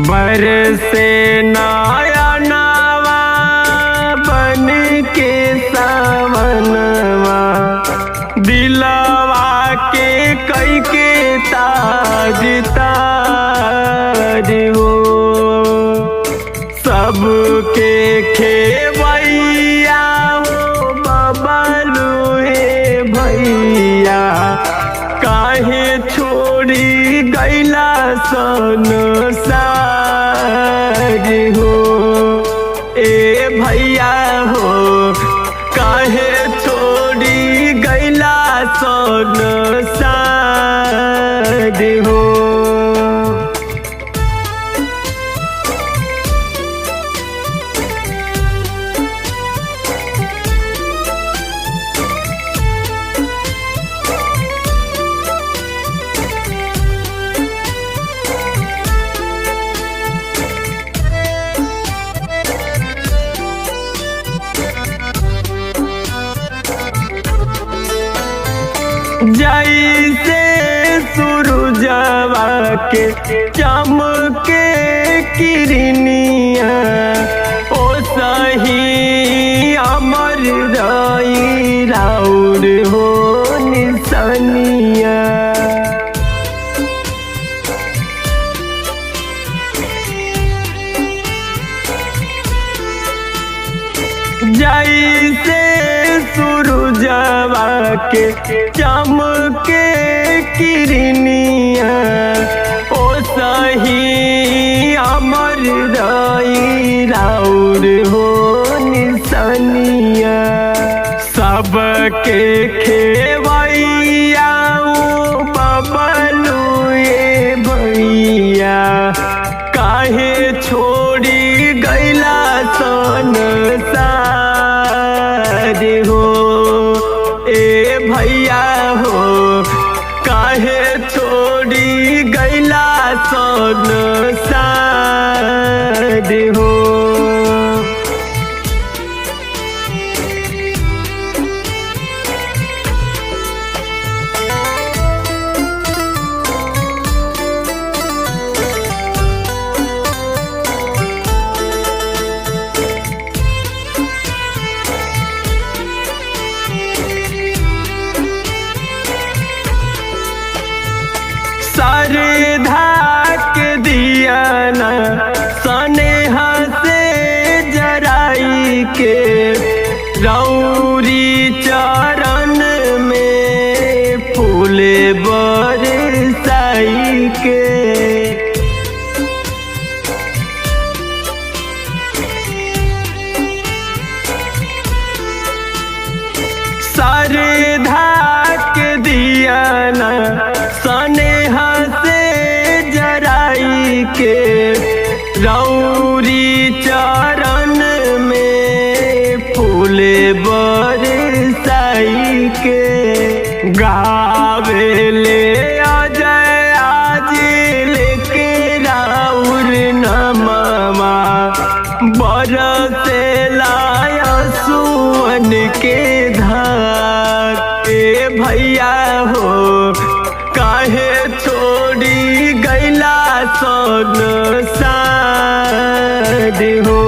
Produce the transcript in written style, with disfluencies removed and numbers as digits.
बरसे नया नवा बन के सावनवा, दिलवा के कई के ताज ताज हो। सबके खेवैया हो बबलू हे भैया, काहे छोड़ी गैला संसार हो। ए भैया हो काहे छोड़ी गैला संसार हो। जैसे सूरजवा के चमके किरनिया, ओ सही अमर रही राउर हो निसनिया। जैसे सूरजवा के चमके किरनिया, ओ सही अमर रही राउर हो निसनिया। सबके खेवैया ओ बबलू ए भैया, काहे छोड़ी गैला संसार हो। ए भैया हो काहे छोड़ी गैला संसार हो। श्रद्धा के दिया न स्नेहा से जराई के, रौरी चरण में फूल बरसाई के। श्रद्धा के दिया न स्नेहा से जराई के, रौरी चरण में फूल बरसाई के। गावे ले अजय आज लेके राउर नमवा, बरसे लाया सुवन के धार। ए भैया हो काहे छोड़ी गैला संसार हो।